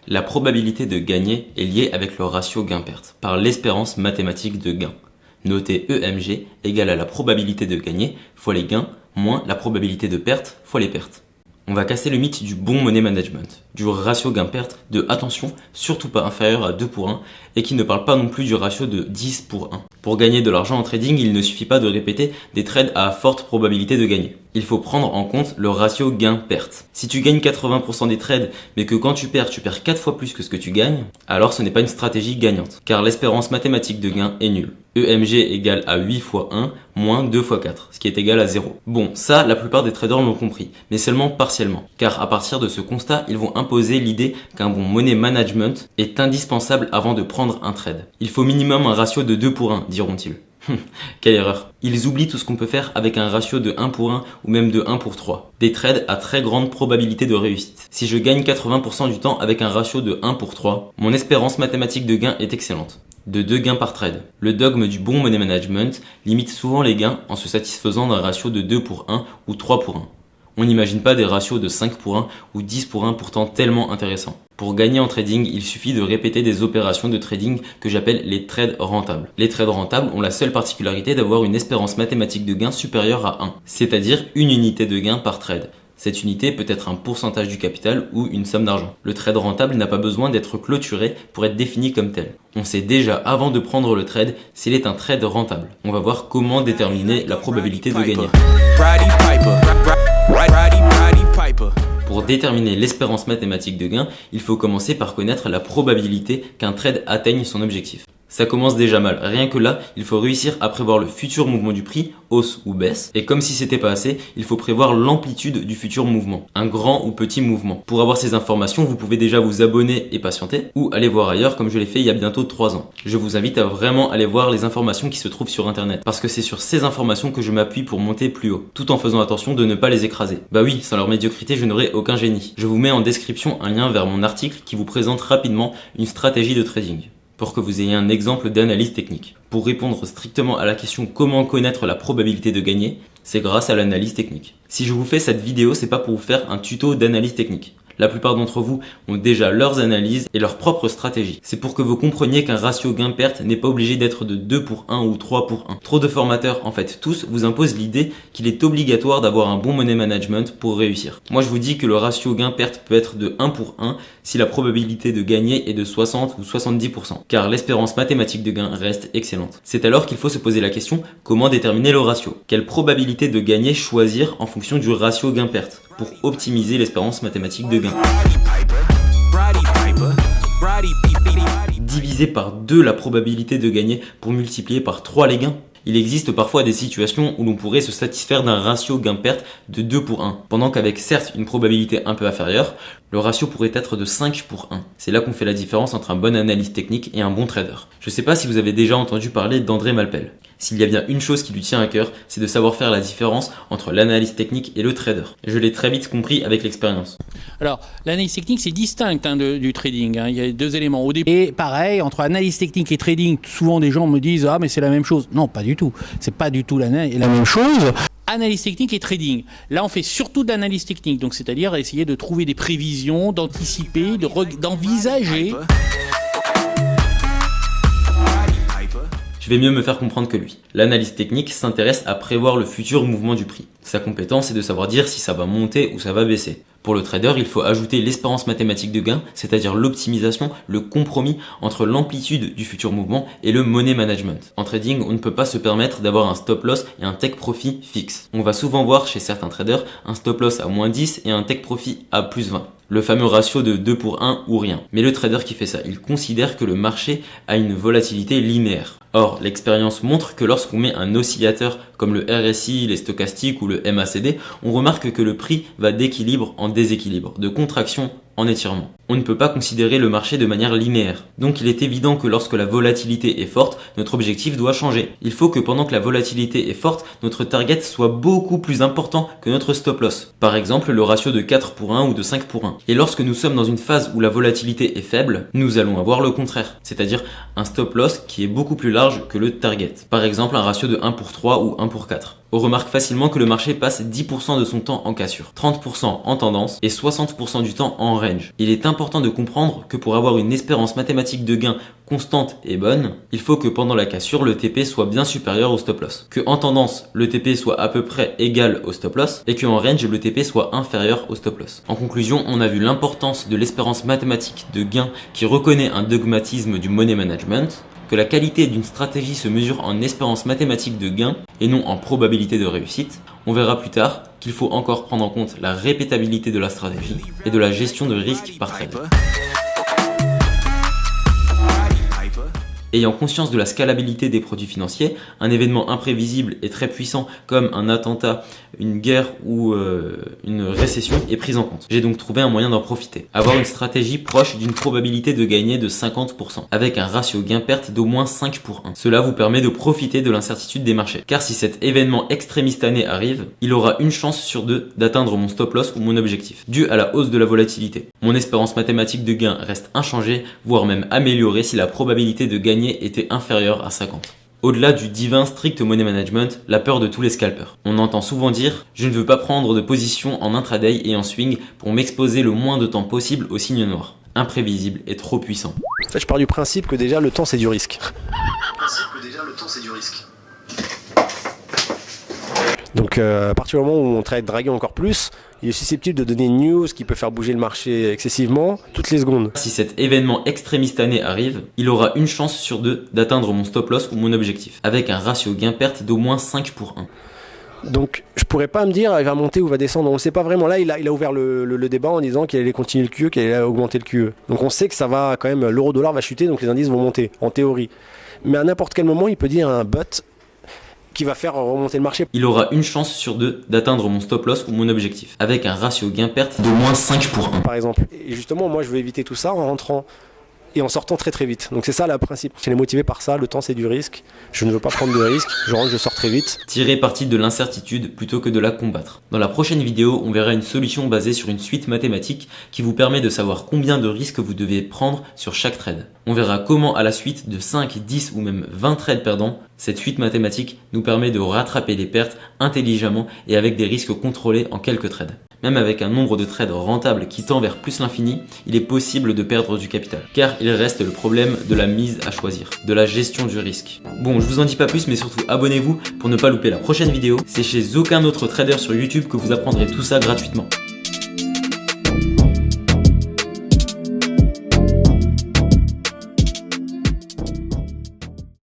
La probabilité de gagner est liée avec le ratio gain-perte par l'espérance mathématique de gain. Notez EMG égale à la probabilité de gagner fois les gains moins la probabilité de perte fois les pertes. On va casser le mythe du bon money management, du ratio gain-perte de attention, surtout pas inférieur à 2 pour 1 et qui ne parle pas non plus du ratio de 10 pour 1. Pour gagner de l'argent en trading, il ne suffit pas de répéter des trades à forte probabilité de gagner. Il faut prendre en compte le ratio gain-perte. Si tu gagnes 80% des trades, mais que quand tu perds 4 fois plus que ce que tu gagnes, alors ce n'est pas une stratégie gagnante, car l'espérance mathématique de gain est nulle. EMG égale à 8 fois 1 moins 2 fois 4, ce qui est égal à 0. Bon, ça, la plupart des traders l'ont compris, mais seulement partiellement, car à partir de ce constat, ils vont imposer l'idée qu'un bon money management est indispensable avant de prendre un trade. Il faut minimum un ratio de 2 pour 1, diront-ils. Quelle erreur. Ils oublient tout ce qu'on peut faire avec un ratio de 1 pour 1 ou même de 1 pour 3. Des trades à très grande probabilité de réussite. Si je gagne 80% du temps avec un ratio de 1 pour 3, mon espérance mathématique de gain est excellente. De 2 gains par trade. Le dogme du bon money management limite souvent les gains en se satisfaisant d'un ratio de 2 pour 1 ou 3 pour 1. On n'imagine pas des ratios de 5 pour 1 ou 10 pour 1 pourtant tellement intéressants. Pour gagner en trading, il suffit de répéter des opérations de trading que j'appelle les trades rentables. Les trades rentables ont la seule particularité d'avoir une espérance mathématique de gain supérieure à 1, c'est-à-dire une unité de gain par trade. Cette unité peut être un pourcentage du capital ou une somme d'argent. Le trade rentable n'a pas besoin d'être clôturé pour être défini comme tel. On sait déjà avant de prendre le trade s'il est un trade rentable. On va voir comment déterminer la probabilité de gagner. Pour déterminer l'espérance mathématique de gain, il faut commencer par connaître la probabilité qu'un trade atteigne son objectif. Ça commence déjà mal. Rien que là, il faut réussir à prévoir le futur mouvement du prix, hausse ou baisse. Et comme si c'était pas assez, il faut prévoir l'amplitude du futur mouvement, un grand ou petit mouvement. Pour avoir ces informations, vous pouvez déjà vous abonner et patienter, ou aller voir ailleurs comme je l'ai fait il y a bientôt 3 ans. Je vous invite à vraiment aller voir les informations qui se trouvent sur internet, parce que c'est sur ces informations que je m'appuie pour monter plus haut, tout en faisant attention de ne pas les écraser. Bah oui, sans leur médiocrité, je n'aurais aucun génie. Je vous mets en description un lien vers mon article qui vous présente rapidement une stratégie de trading, pour que vous ayez un exemple d'analyse technique. Pour répondre strictement à la question comment connaître la probabilité de gagner, c'est grâce à l'analyse technique. Si je vous fais cette vidéo, c'est pas pour vous faire un tuto d'analyse technique. La plupart d'entre vous ont déjà leurs analyses et leurs propres stratégies. C'est pour que vous compreniez qu'un ratio gain-perte n'est pas obligé d'être de 2 pour 1 ou 3 pour 1. Trop de formateurs, en fait tous, vous imposent l'idée qu'il est obligatoire d'avoir un bon money management pour réussir. Moi je vous dis que le ratio gain-perte peut être de 1 pour 1 si la probabilité de gagner est de 60 ou 70%, car l'espérance mathématique de gain reste excellente. C'est alors qu'il faut se poser la question, comment déterminer le ratio? Quelle probabilité de gagner choisir en fonction du ratio gain-perte pour optimiser l'espérance mathématique de gain? Diviser par 2 la probabilité de gagner pour multiplier par 3 les gains. Il existe parfois des situations où l'on pourrait se satisfaire d'un ratio gain-perte de 2 pour 1, pendant qu'avec certes une probabilité un peu inférieure, le ratio pourrait être de 5 pour 1. C'est là qu'on fait la différence entre un bon analyste technique et un bon trader. Je ne sais pas si vous avez déjà entendu parler d'André Malpel. S'il y a bien une chose qui lui tient à cœur, c'est de savoir faire la différence entre l'analyse technique et le trader. Je l'ai très vite compris avec l'expérience. Alors, l'analyse technique, c'est distinct du trading. Il y a 2 éléments. Et pareil, entre analyse technique et trading, souvent des gens me disent « Ah, mais c'est la même chose ». Non, pas du tout. C'est pas du tout la même chose. Analyse technique et trading. Là, on fait surtout de l'analyse technique. Donc, c'est-à-dire essayer de trouver des prévisions, d'anticiper, d'envisager. Je vais mieux me faire comprendre que lui. L'analyse technique s'intéresse à prévoir le futur mouvement du prix. Sa compétence est de savoir dire si ça va monter ou ça va baisser. Pour le trader, il faut ajouter l'espérance mathématique de gain, c'est-à-dire l'optimisation, le compromis entre l'amplitude du futur mouvement et le money management. En trading, on ne peut pas se permettre d'avoir un stop loss et un take profit fixe. On va souvent voir chez certains traders un stop loss à moins 10 et un take profit à plus 20. Le fameux ratio de 2 pour 1 ou rien. Mais le trader qui fait ça, il considère que le marché a une volatilité linéaire. Or, l'expérience montre que lorsqu'on met un oscillateur comme le RSI, les stochastiques ou le MACD, on remarque que le prix va d'équilibre en déséquilibre, de contraction en étirement. On ne peut pas considérer le marché de manière linéaire. Donc il est évident que lorsque la volatilité est forte, notre objectif doit changer. Il faut que pendant que la volatilité est forte, notre target soit beaucoup plus important que notre stop loss. Par exemple, le ratio de 4 pour 1 ou de 5 pour 1. Et lorsque nous sommes dans une phase où la volatilité est faible, nous allons avoir le contraire. C'est-à-dire un stop loss qui est beaucoup plus large que le target. Par exemple, un ratio de 1 pour 3 ou 1 pour 4. On remarque facilement que le marché passe 10% de son temps en cassure, 30% en tendance et 60% du temps en range. Il est important important de comprendre que pour avoir une espérance mathématique de gain constante et bonne, il faut que pendant la cassure, le TP soit bien supérieur au stop loss. Que en tendance, le TP soit à peu près égal au stop loss et que en range, le TP soit inférieur au stop loss. En conclusion, on a vu l'importance de l'espérance mathématique de gain qui reconnaît un dogmatisme du money management, que la qualité d'une stratégie se mesure en espérance mathématique de gain et non en probabilité de réussite. On verra plus tard qu'il faut encore prendre en compte la répétabilité de la stratégie et de la gestion de risque par trade. Ayant conscience de la scalabilité des produits financiers, un événement imprévisible et très puissant comme un attentat, une guerre ou une récession est pris en compte. J'ai donc trouvé un moyen d'en profiter. Avoir une stratégie proche d'une probabilité de gagner de 50%, avec un ratio gain-perte d'au moins 5 pour 1. Cela vous permet de profiter de l'incertitude des marchés. Car si cet événement extrémistané arrive, il aura une chance sur deux d'atteindre mon stop loss ou mon objectif, dû à la hausse de la volatilité. Mon espérance mathématique de gain reste inchangée, voire même améliorée si la probabilité de gagner était inférieure à 50. Au-delà du divin strict money management, la peur de tous les scalpers. On entend souvent dire « je ne veux pas prendre de position en intraday et en swing pour m'exposer le moins de temps possible aux signes noirs. Imprévisible et trop puissant. » En fait, je pars du principe que déjà le temps c'est du risque. Donc à partir du moment où on trade draguer encore plus, il est susceptible de donner une news qui peut faire bouger le marché excessivement toutes les secondes. Si cet événement extrémistané arrive, il aura une chance sur deux d'atteindre mon stop loss ou mon objectif, avec un ratio gain-perte d'au moins 5 pour 1. Donc je pourrais pas me dire il va monter ou va descendre, on ne sait pas vraiment. Là il a ouvert le débat en disant qu'il allait continuer le QE, qu'il allait augmenter le QE. Donc on sait que ça va quand même, l'euro-dollar va chuter, donc les indices vont monter, en théorie. Mais à n'importe quel moment il peut dire un but qui va faire remonter le marché. Il aura une chance sur deux d'atteindre mon stop loss ou mon objectif, avec un ratio gain-perte d'au moins 5 pour 1. Par exemple. Et justement, moi, je veux éviter tout ça en rentrant et en sortant très très vite. Donc c'est ça le principe. Je suis motivé par ça, le temps c'est du risque. Je ne veux pas prendre de risque, je rentre, je sors très vite. Tirer parti de l'incertitude plutôt que de la combattre. Dans la prochaine vidéo, on verra une solution basée sur une suite mathématique qui vous permet de savoir combien de risques vous devez prendre sur chaque trade. On verra comment à la suite de 5, 10 ou même 20 trades perdants, cette suite mathématique nous permet de rattraper les pertes intelligemment et avec des risques contrôlés en quelques trades. Même avec un nombre de trades rentables qui tend vers plus l'infini, il est possible de perdre du capital. Car il reste le problème de la mise à choisir, de la gestion du risque. Bon, je vous en dis pas plus, mais surtout abonnez-vous pour ne pas louper la prochaine vidéo. C'est chez aucun autre trader sur YouTube que vous apprendrez tout ça gratuitement.